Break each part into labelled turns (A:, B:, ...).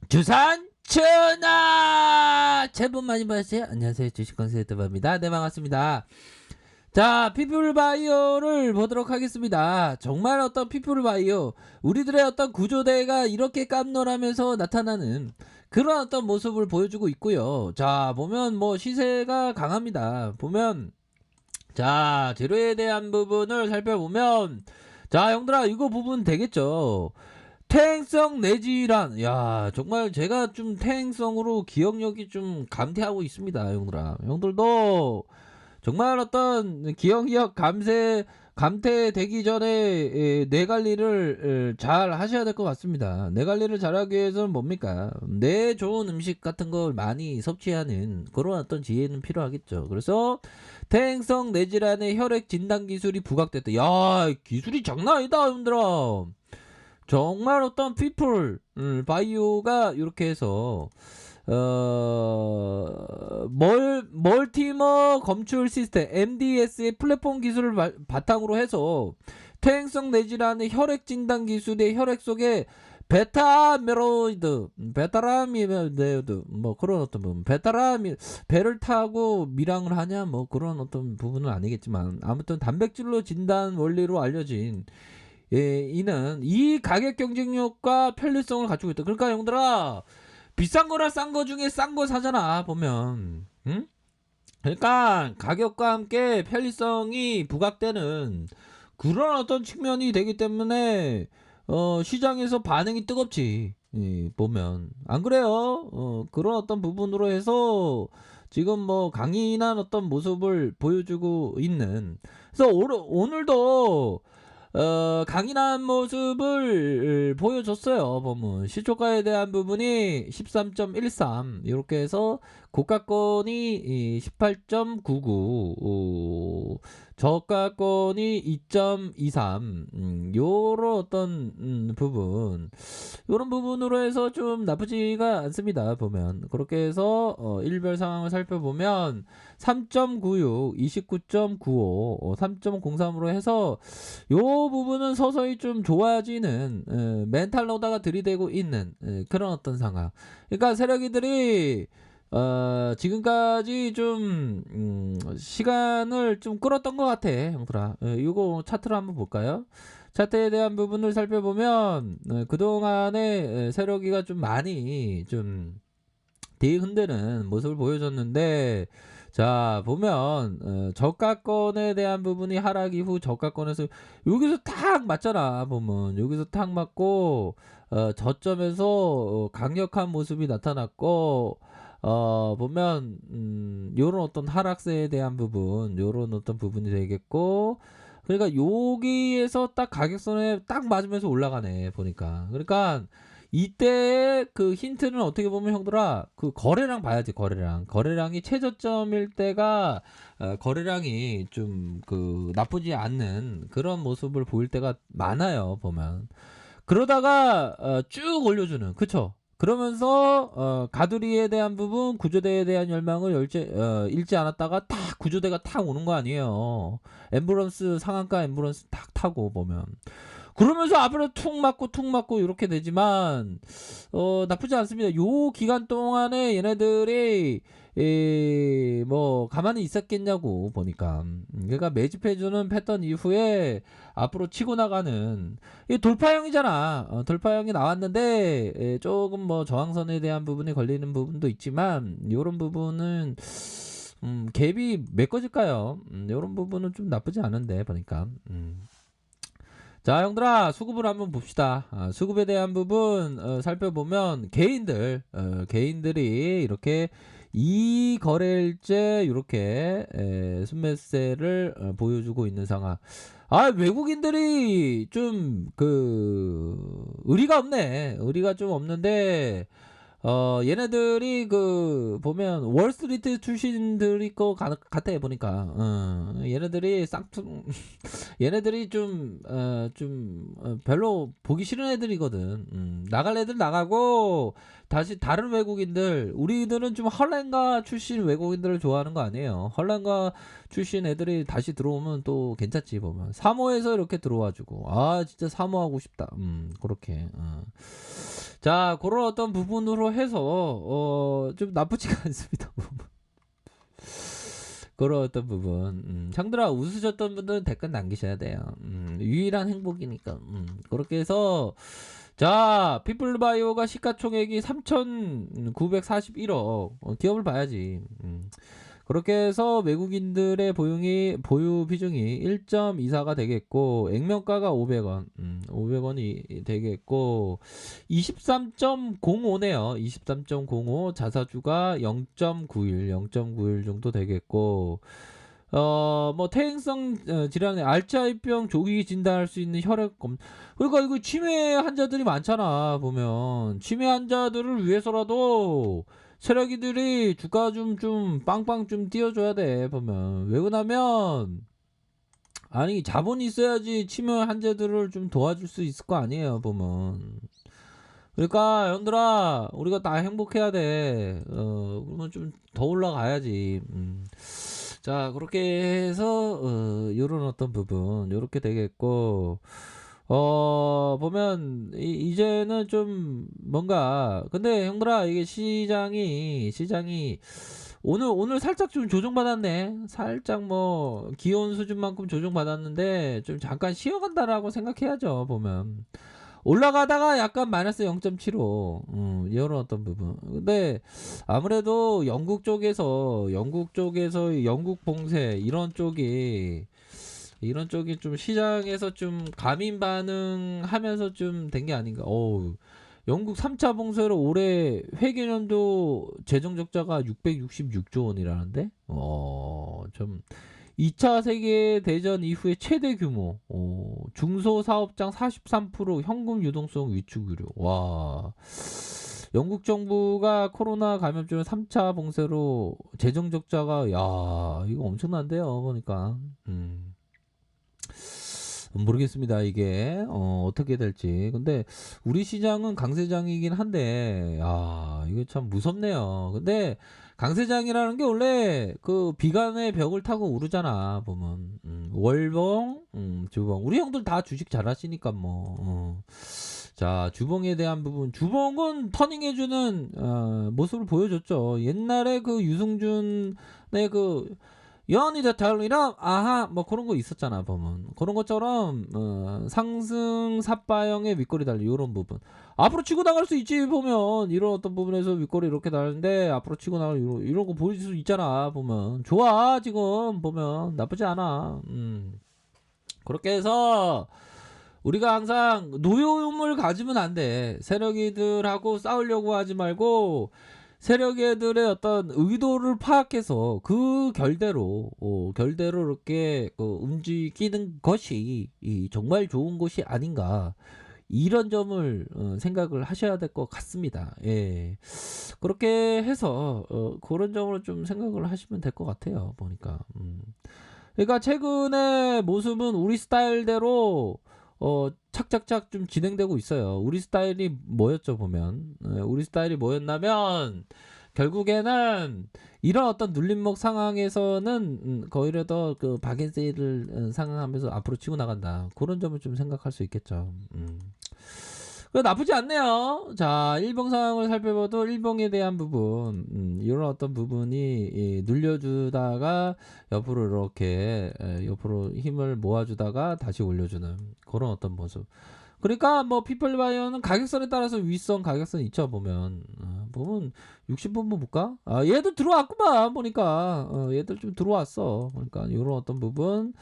A: 주산 전화 제법 많이 받으세요. 안녕하세요, 주식consultant입니다. 네, 반갑습니다. 자, 피플바이오를 보도록 하겠습니다. 정말 어떤 피플바이오, 우리들의 어떤 구조대가 이렇게 깜놀하면서 나타나는 그런 어떤 모습을 보여주고 있고요. 자, 보면 뭐 시세가 강합니다. 보면, 자, 재료에 대한 부분을 살펴보면, 자, 형들아, 이거 부분 되겠죠. 퇴행성 내질환. 야, 정말 제가 좀 퇴행성으로 기억력이 좀 감퇴하고 있습니다, 형들아. 형들도 정말 어떤 기억력 감퇴되기 전에 뇌 관리를 잘 하셔야 될 것 같습니다. 뇌 관리를 잘하기 위해서는 뭡니까? 뇌 좋은 음식 같은 걸 많이 섭취하는 그런 어떤 지혜는 필요하겠죠. 그래서 퇴행성 뇌질환의 혈액 진단 기술이 부각됐다. 야, 기술이 장난 아니다, 형들아. 정말 어떤 피플 바이오가 이렇게 해서 멀티머 검출 시스템 MDS의 플랫폼 기술을 바탕으로 해서 퇴행성 내질환의 혈액 진단 기술의 혈액 속에 베타라미드 뭐 그런 어떤 부분, 배를 타고 밀항을 하냐 뭐 그런 어떤 부분은 아니겠지만, 아무튼 단백질로 진단 원리로 알려진 이는 이 가격 경쟁력과 편리성을 갖추고 있다. 그러니까 형들아, 비싼 거랑 싼 거 중에 싼 거 사잖아 보면. 응? 그러니까 가격과 함께 편리성이 부각되는 그런 어떤 측면이 되기 때문에 시장에서 반응이 뜨겁지. 보면 안 그래요? 그런 어떤 부분으로 해서 지금 뭐 강인한 어떤 모습을 보여주고 있는. 그래서 오늘도 강인한 모습을 보여줬어요. 보면 시초가에 대한 부분이 13.13 이렇게 해서 고가권이 18.99, 저가권이 2.23, 요런 어떤 부분, 요런 부분으로 해서 좀 나쁘지가 않습니다. 보면 그렇게 해서 일별 상황을 살펴보면 3.96, 29.95, 3.03으로 해서 요 부분은 서서히 좀 좋아지는 멘탈로다가 들이대고 있는 그런 어떤 상황. 그러니까 세력이들이 지금까지 좀 시간을 좀 끌었던 것 같아, 형들아. 이거 차트를 한번 볼까요? 차트에 대한 부분을 살펴보면 그동안에 세력이가 좀 많이 좀 뒤흔드는 모습을 보여줬는데, 자 보면 저가권에 대한 부분이 하락 이후 저가권에서 여기서 탁 맞잖아. 보면 여기서 탁 맞고 저점에서 강력한 모습이 나타났고, 보면 요런 어떤 하락세에 대한 부분, 요런 어떤 부분이 되겠고, 그러니까 여기에서 딱 가격선에 딱 맞으면서 올라가네 보니까. 그러니까 이때의 그 힌트는 어떻게 보면 형들아, 그 거래량 봐야지. 거래량이 최저점일 때가 거래량이 좀 그 나쁘지 않는 그런 모습을 보일 때가 많아요 보면. 그러다가 쭉 올려주는, 그쵸? 그러면서 가두리에 대한 부분, 구조대에 대한 열망을 잃지 않았다가 탁 구조대가 탁 오는 거 아니에요. 엠브런스 상한가 엠브런스 탁 타고 보면, 그러면서 앞으로 툭 맞고 이렇게 되지만 나쁘지 않습니다. 요 기간 동안에 얘네들이 뭐 가만히 있었겠냐고 보니까. 그러니까 매집해주는 패턴 이후에 앞으로 치고 나가는 이 돌파형이잖아. 돌파형이 나왔는데 조금 뭐 저항선에 대한 부분이 걸리는 부분도 있지만, 요런 부분은 갭이 메꿔질까요? 요런 부분은 좀 나쁘지 않은데 보니까. 자, 형들아, 수급을 한번 봅시다. 수급에 대한 부분 살펴보면 개인들이 이렇게 이 거래일째 이렇게 순매세를 보여주고 있는 상황. 외국인들이 좀 의리가 없네. 의리가 좀 없는데, 얘네들이 보면 월스트리트 출신들이 같아 보니까. 얘네들이 쌍퉁 얘네들이 별로 보기 싫은 애들이거든. 나갈 애들 나가고 다시 다른 외국인들, 우리들은 좀 헐랭가 출신 외국인들을 좋아하는 거 아니에요. 헐랭가 출신 애들이 다시 들어오면 또 괜찮지. 보면 사모에서 이렇게 들어와주고, 진짜 사모하고 싶다. 그렇게 자, 그런 어떤 부분으로 해서 좀 나쁘지가 않습니다. 그런 어떤 부분. 형들아, 웃으셨던 분들은 댓글 남기셔야 돼요. 유일한 행복이니까. 그렇게 해서 자, 피플바이오가 시가총액이 3,941억. 기업을 봐야지. 그렇게 해서 외국인들의 보유 비중이 1.24가 되겠고, 액면가가 500원, 500원이 되겠고, 23.05네요. 23.05, 자사주가 0.91, 0.91 정도 되겠고, 뭐 퇴행성 질환의 알츠하이머병 조기 진단할 수 있는 혈액검. 그러니까 이거 치매 환자들이 많잖아. 보면 치매 환자들을 위해서라도 세력이들이 주가 좀 빵빵 좀 띄워줘야 돼. 보면 왜 그러냐면 아니 자본이 있어야지 치매 환자들을 좀 도와줄 수 있을 거 아니에요. 보면 그러니까 형들아 우리가 다 행복해야 돼. 그러면 좀 더 올라가야지. 자, 그렇게 해서 요런 어떤 부분 요렇게 되겠고, 보면 이제는 좀 뭔가 근데 형들아 이게 시장이 오늘 살짝 좀 조정받았네. 살짝 뭐 기온 수준만큼 조정받았는데 좀 잠깐 쉬어간다라고 생각해야죠. 보면 올라가다가 약간 마이너스 0.75 이런 어떤 부분. 근데 아무래도 영국 봉쇄 이런 쪽이 좀 시장에서 좀 감인 반응하면서 좀 된 게 아닌가. 영국 3차 봉쇄로 올해 회계연도 재정 적자가 666조 원이라는데. 좀 2차 세계대전 이후에 최대 규모, 중소사업장 43% 현금 유동성 위축 우려. 와, 영국 정부가 코로나 감염증 3차 봉쇄로 재정 적자가, 야, 이거 엄청난데요, 보니까. 모르겠습니다, 이게, 어떻게 될지. 근데, 우리 시장은 강세장이긴 한데, 이거 참 무섭네요. 근데, 강세장이라는 게 원래 그 비관의 벽을 타고 오르잖아, 보면. 월봉, 주봉. 우리 형들 다 주식 잘 하시니까 뭐. 자, 주봉에 대한 부분. 주봉은 터닝해주는, 모습을 보여줬죠. 옛날에 그 유승준의 그, 연이다 달이랑 아하 뭐 그런 거 있었잖아 보면 그런 것처럼 상승 삿바형의 윗꼬리 달리 이런 부분 앞으로 치고 나갈 수 있지 보면 이런 어떤 부분에서 윗꼬리 이렇게 달는데 앞으로 치고 나갈 이런 거 보일 수 있잖아 보면 좋아 지금 보면 나쁘지 않아 그렇게 해서 우리가 항상 노여움을 가지면 안 돼 세력이들하고 싸우려고 하지 말고 세력애들의 어떤 의도를 파악해서 그 결대로 이렇게 움직이는 것이 정말 좋은 것이 아닌가 이런 점을 생각을 하셔야 될 것 같습니다. 예. 그렇게 해서 그런 점으로 좀 생각을 하시면 될 것 같아요. 보니까. 그러니까 최근의 모습은 우리 스타일대로 착착착 좀 진행되고 있어요. 우리 스타일이 뭐였죠 보면 우리 스타일이 뭐였냐면 결국에는 이런 어떤 눌림목 상황에서는 거의를 더그 박앤세일을 상황하면서 앞으로 치고 나간다 그런 점을 좀 생각할 수 있겠죠. 나쁘지 않네요. 자, 일봉 상황을 살펴봐도 일봉에 대한 부분, 이런 어떤 부분이 눌려주다가 옆으로 이렇게 옆으로 힘을 모아주다가 다시 올려주는 그런 어떤 모습. 그러니까 뭐 피플바이어는 가격선에 따라서 윗선 가격선 있죠 보면 60분 볼까? 얘도 들어왔구만 보니까 얘들 좀 들어왔어. 그러니까 이런 어떤 부분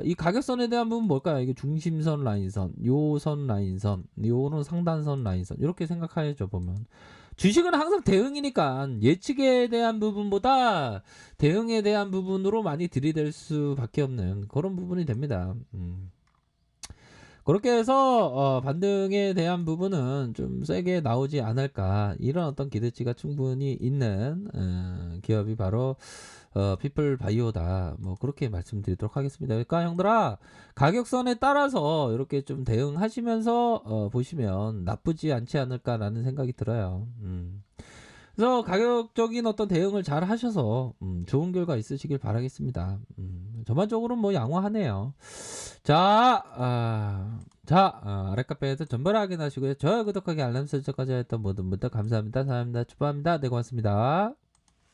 A: 이 가격선에 대한 부분 뭘까요? 이게 중심선 라인선, 요선 라인선, 요는 상단선 라인선 이렇게 생각하야죠 보면 주식은 항상 대응이니까 예측에 대한 부분보다 대응에 대한 부분으로 많이 들이댈 수밖에 없는 그런 부분이 됩니다. 그렇게 해서 반등에 대한 부분은 좀 세게 나오지 않을까 이런 어떤 기대치가 충분히 있는 기업이 바로 피플바이오다 뭐 그렇게 말씀드리도록 하겠습니다. 그러니까 형들아 가격선에 따라서 이렇게 좀 대응하시면서 보시면 나쁘지 않지 않을까라는 생각이 들어요. 그래서 가격적인 어떤 대응을 잘 하셔서 좋은 결과 있으시길 바라겠습니다. 전반적으로 뭐 양호하네요. 자, 자, 아래 카페에서 정보를 확인하시고요. 좋아요, 구독하기, 알람 설정까지 했던 모든 분들 감사합니다. 사랑합니다. 축복합니다. 네, 고맙습니다.